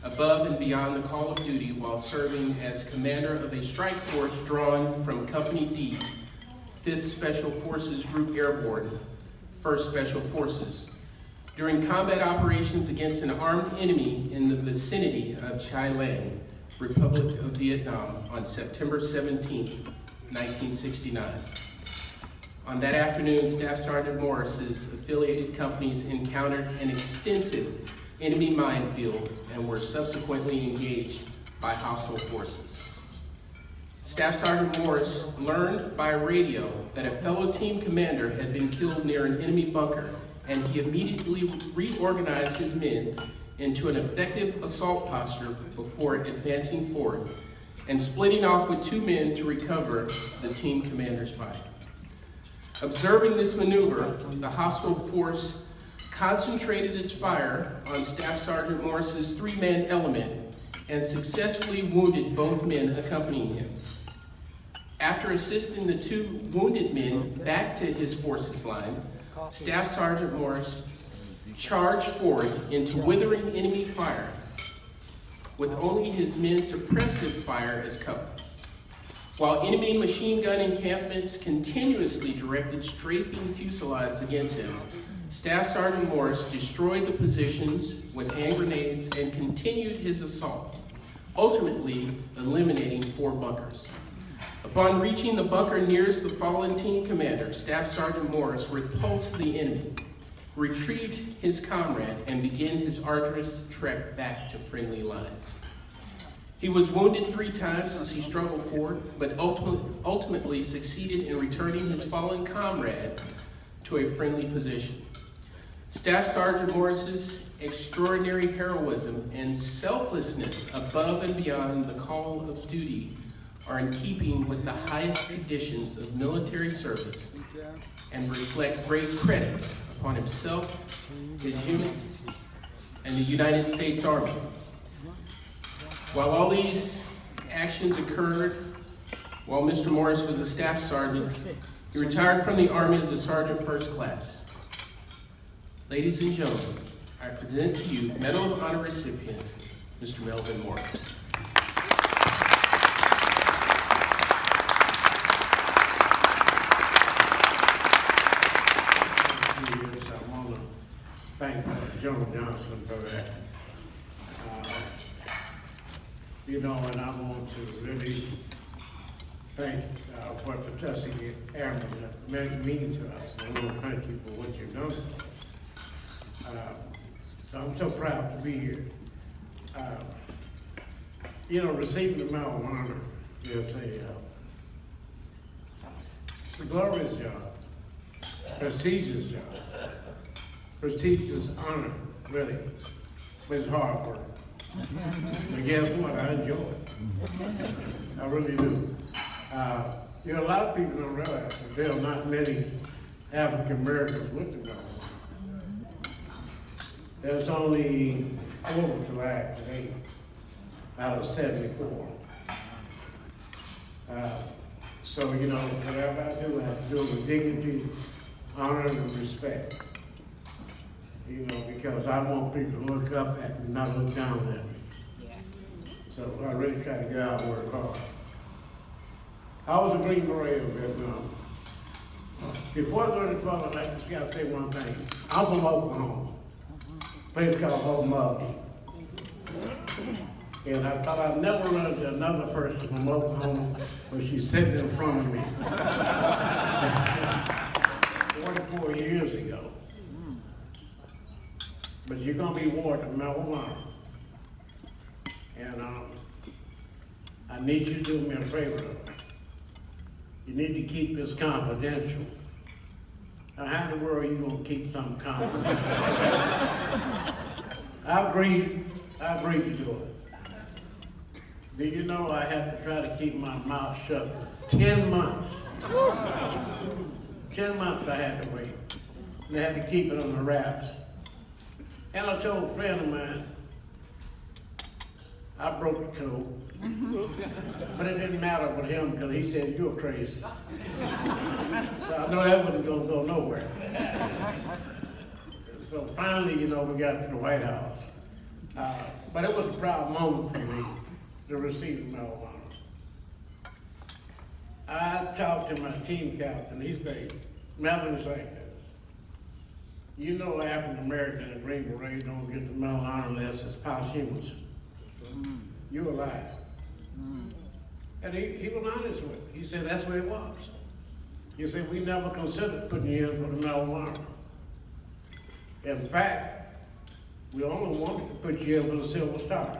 above and beyond the call of duty while serving as commander of a strike force drawn from Company D, 5th Special Forces Group Airborne, 1st Special Forces, during combat operations against an armed enemy in the vicinity of Chi Lang, Republic of Vietnam, on September 17, 1969. On that afternoon, Staff Sergeant Morris's affiliated companies encountered an extensive enemy minefield and were subsequently engaged by hostile forces. Staff Sergeant Morris learned by radio that a fellow team commander had been killed near an enemy bunker, and he immediately reorganized his men into an effective assault posture before advancing forward and splitting off with 2 men to recover the team commander's bike. Observing this maneuver, the hostile force concentrated its fire on Staff Sergeant Morris's 3-man element and successfully wounded both men accompanying him. After assisting the 2 wounded men back to his forces line, Staff Sergeant Morris charged forward into withering enemy fire with only his men's suppressive fire as cover. While enemy machine gun encampments continuously directed strafing fusillades against him, Staff Sergeant Morris destroyed the positions with hand grenades and continued his assault, ultimately eliminating 4 bunkers. Upon reaching the bunker nearest the fallen team commander, Staff Sergeant Morris repulsed the enemy, retrieved his comrade, and began his arduous trek back to friendly lines. He was wounded 3 times as he struggled forward, but ultimately succeeded in returning his fallen comrade to a friendly position. Staff Sergeant Morris's extraordinary heroism and selflessness above and beyond the call of duty are in keeping with the highest traditions of military service and reflect great credit upon himself, his unit, and the United States Army. While all these actions occurred while Mr. Morris was a staff sergeant, he retired from the Army as a sergeant first class. Ladies and gentlemen, I present to you Medal of Honor recipient, Mr. Melvin Morris. I want to thank General Johnson for that. And I want to really thank what the Tuskegee Airmen mean to us. I want to thank you for what you've done for us. So I'm so proud to be here. Receiving the Medal of Honor is a glorious job, prestigious job, prestigious honor, really, but it's hard work. But guess what? I enjoy it. I really do. A lot of people don't realize that there are not many African Americans with the Medal of Honor. There's only 4 to activate out of 74. So, whatever I do, I have to do it with dignity, honor, and respect. Because I want people to look up at me, not look down at me. Yes. So I really try to get out and work hard. I was a Green Beret in Vietnam. Before I go any further, I'd like to say one thing. I'm from Oklahoma, a place called Oklahoma. And I thought I'd never run into another person from Oklahoma when she's sitting in front of me. 44 years ago. But you're going to be awarded the Medal of Honor. And I need you to do me a favor. You need to keep this confidential. Now, how in the world are you going to keep something confidential? I agreed to do it. Do you know I had to try to keep my mouth shut 10 months? 10 months I had to wait. And I had to keep it on the wraps. And I told a friend of mine, I broke the code. But it didn't matter with him because he said, you're crazy. So I know that wasn't going to go nowhere. So finally, we got to the White House. But it was a proud moment for me to receive the Medal of Honor. I talked to my team captain, he said, Melvin's like this. You know African American and Green Beret don't get the Medal of Honor unless it's posthumous. You a liar. And he was honest with it. He said that's where it was. He said we never considered putting you in for the Medal of Honor. In fact, we only wanted to put you in for the Silver Star.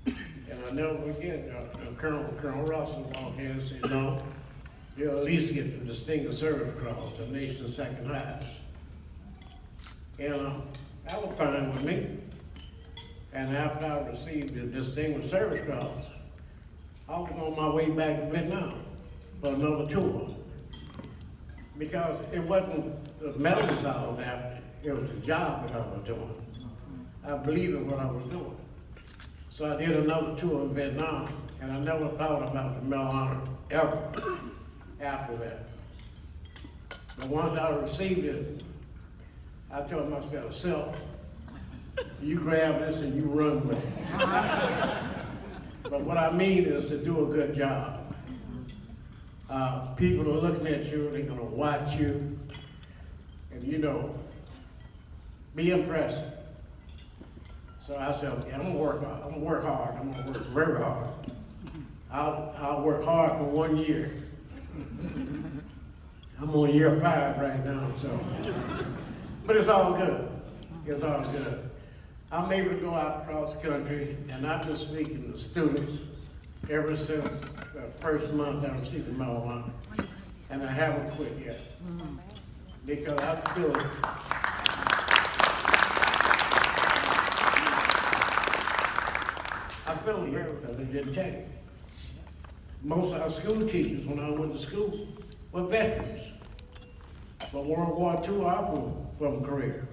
And I never forget, Colonel Russell walked in and said, no, you'll at least get the Distinguished Service Cross, the nation's second highest. And that was fine with me. And after I received the Distinguished Service Cross, I was on my way back to Vietnam for another tour. Because it wasn't the medals I was after, it was the job that I was doing. I believed in what I was doing. So I did another tour in Vietnam, and I never thought about the Medal of Honor ever after that. But once I received it, I told myself, self, you grab this and you run with it. But what I mean is to do a good job. People are looking at you, they're gonna watch you, and you know, be impressive. So I said, okay, I'm gonna work hard, I'm gonna work very hard. I'll work hard for 1 year. I'm on year 5 right now, so. But it's all good, it's all good. I'm able to go out across the country, and I've been speaking to students ever since the first month I received the Medal of Honor. And I haven't quit yet. Because I feel it. I feel it here because they didn't take it. Most of our school teachers, when I went to school, were veterans. But World War II, I from Korea.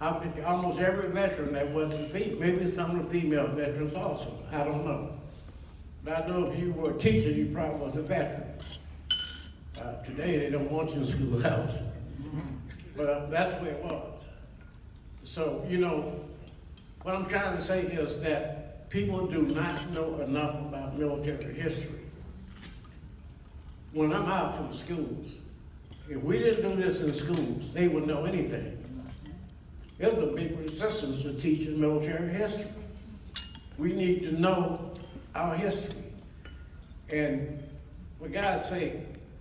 I think almost every veteran that wasn't female, maybe some of the female veterans also, I don't know. But I know if you were a teacher, you probably was a veteran. Today, they don't want you in schoolhouse. But that's where it was. So, you know, what I'm trying to say is that people do not know enough about military history. When I'm out to the schools, if we didn't do this in schools, they wouldn't know anything. There's a big resistance to teaching military history. We need to know our history. And for God's sake,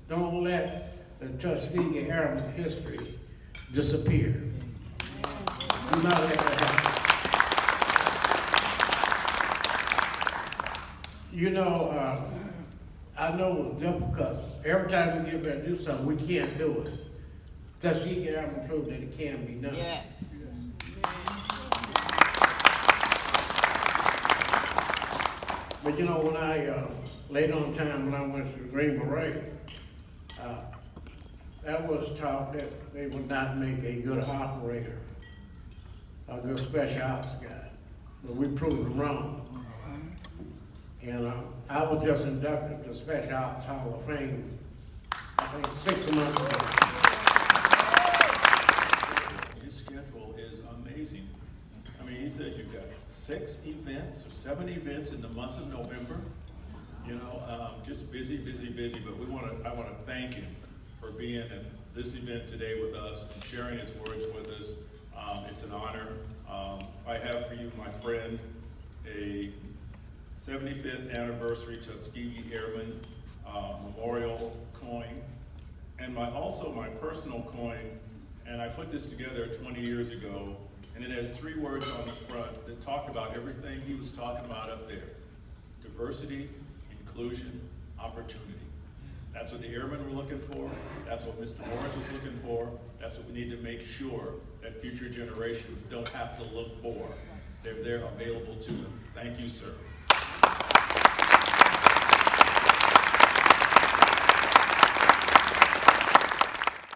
don't let the Tuskegee Airmen history disappear. Do not let that happen. You know, I know it's difficult. Every time we get ready to do something, we can't do it. Tuskegee Airmen proved that it can be done. Yes. But you know, when later on time when I went to the Green Beret, that was taught that they would not make a good operator, a good special ops guy. But we proved them wrong. And I was just inducted to Special Ops Hall of Fame, I think 6 months ago. His schedule is amazing. I mean, he says you've got 6 events or 7 events in the month of November. You know, just busy, busy, busy. But I want to thank him for being at this event today with us and sharing his words with us. It's an honor. I have for you, my friend, a 75th anniversary Tuskegee Airmen memorial coin, and also my personal coin. And I put this together 20 years ago, and it has 3 words on the front that talk about everything he was talking about up there: diversity, inclusion, opportunity. That's what the airmen were looking for. That's what Mr. Morris was looking for. That's what we need to make sure that future generations don't have to look for. They're available to them. Thank you, sir.